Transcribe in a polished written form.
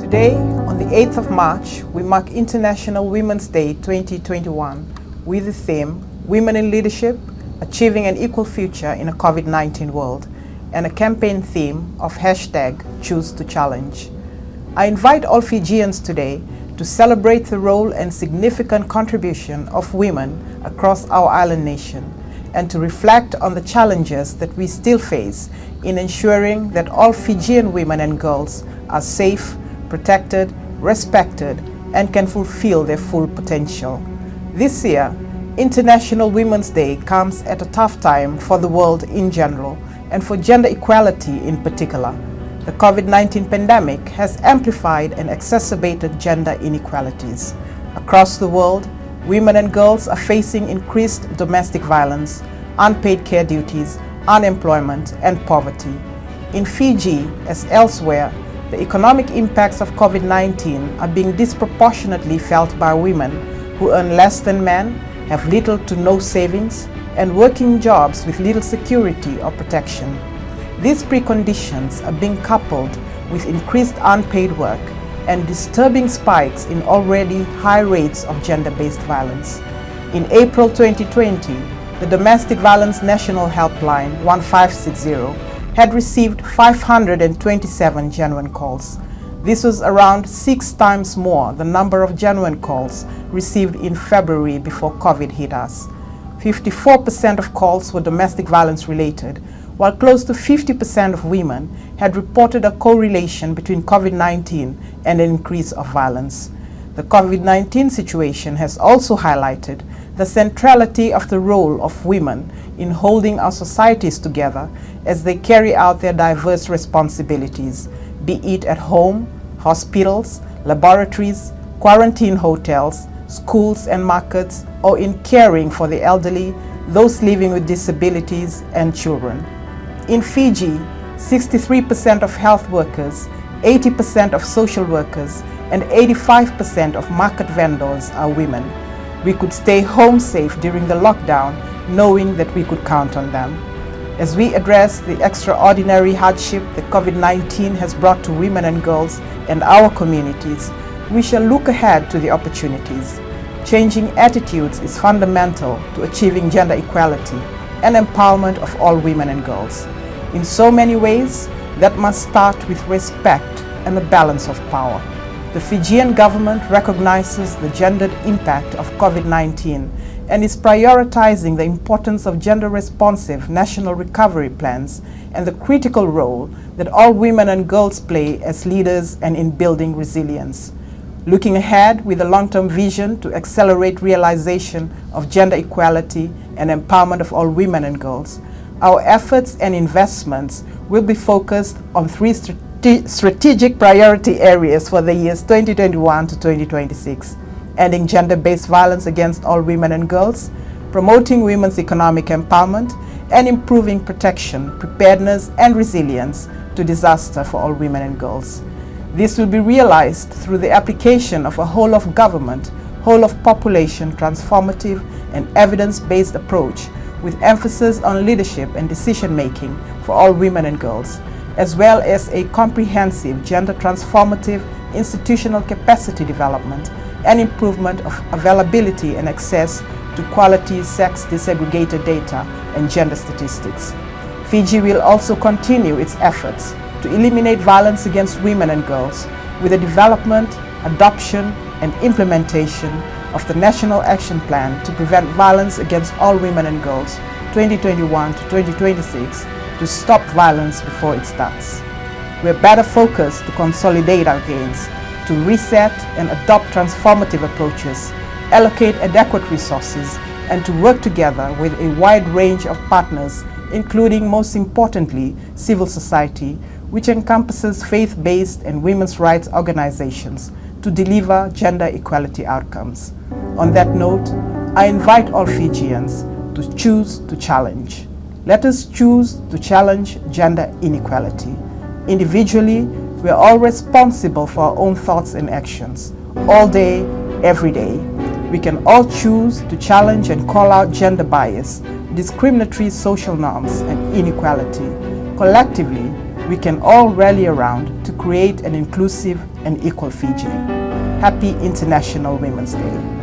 Today, on the 8th of March, we mark International Women's Day 2021 with the theme Women in Leadership, Achieving an Equal Future in a COVID-19 World, and a campaign theme of #Choose to Challenge. I invite all Fijians today to celebrate the role and significant contribution of women across our island nation, and to reflect on the challenges that we still face in ensuring that all Fijian women and girls are safe, protected, respected, and can fulfill their full potential. This year, International Women's Day comes at a tough time for the world in general and for gender equality in particular. The COVID-19 pandemic has amplified and exacerbated gender inequalities. Across the world, women and girls are facing increased domestic violence, unpaid care duties, unemployment, and poverty. In Fiji, as elsewhere, the economic impacts of COVID-19 are being disproportionately felt by women who earn less than men, have little to no savings, and working jobs with little security or protection. These preconditions are being coupled with increased unpaid work and disturbing spikes in already high rates of gender-based violence. In April 2020, the Domestic Violence National Helpline 1560 had received 527 genuine calls. This was around 6 times more the number of genuine calls received in February before COVID hit us. 54% of calls were domestic violence related, while close to 50% of women had reported a correlation between COVID-19 and an increase of violence. The COVID-19 situation has also highlighted the centrality of the role of women in holding our societies together as they carry out their diverse responsibilities, be it at home, hospitals, laboratories, quarantine hotels, schools and markets, or in caring for the elderly, those living with disabilities, and children. In Fiji, 63% of health workers, 80% of social workers, and 85% of market vendors are women. We could stay home safe during the lockdown, knowing that we could count on them. As we address the extraordinary hardship that COVID-19 has brought to women and girls and our communities, we shall look ahead to the opportunities. Changing attitudes is fundamental to achieving gender equality and empowerment of all women and girls. In so many ways, that must start with respect and a balance of power. The Fijian government recognizes the gendered impact of COVID-19 and is prioritizing the importance of gender-responsive national recovery plans and the critical role that all women and girls play as leaders and in building resilience. Looking ahead with a long-term vision to accelerate realization of gender equality and empowerment of all women and girls, our efforts and investments will be focused on 3 strategic priority areas for the years 2021 to 2026. Ending gender-based violence against all women and girls, promoting women's economic empowerment, and improving protection, preparedness, and resilience to disaster for all women and girls. This will be realized through the application of a whole-of-government, whole-of-population transformative and evidence-based approach with emphasis on leadership and decision-making for all women and girls, as well as a comprehensive gender-transformative institutional capacity development and improvement of availability and access to quality sex disaggregated data and gender statistics. Fiji will also continue its efforts to eliminate violence against women and girls with the development, adoption, and implementation of the National Action Plan to Prevent Violence Against All Women and Girls 2021 to 2026 to stop violence before it starts. We are better focused to consolidate our gains, to reset and adopt transformative approaches, allocate adequate resources, and to work together with a wide range of partners, including, most importantly, civil society, which encompasses faith-based and women's rights organizations, to deliver gender equality outcomes. On that note, I invite all Fijians to choose to challenge. Let us choose to challenge gender inequality. Individually, we are all responsible for our own thoughts and actions, all day, every day. We can all choose to challenge and call out gender bias, discriminatory social norms, and inequality. Collectively, we can all rally around to create an inclusive and equal Fiji. Happy International Women's Day.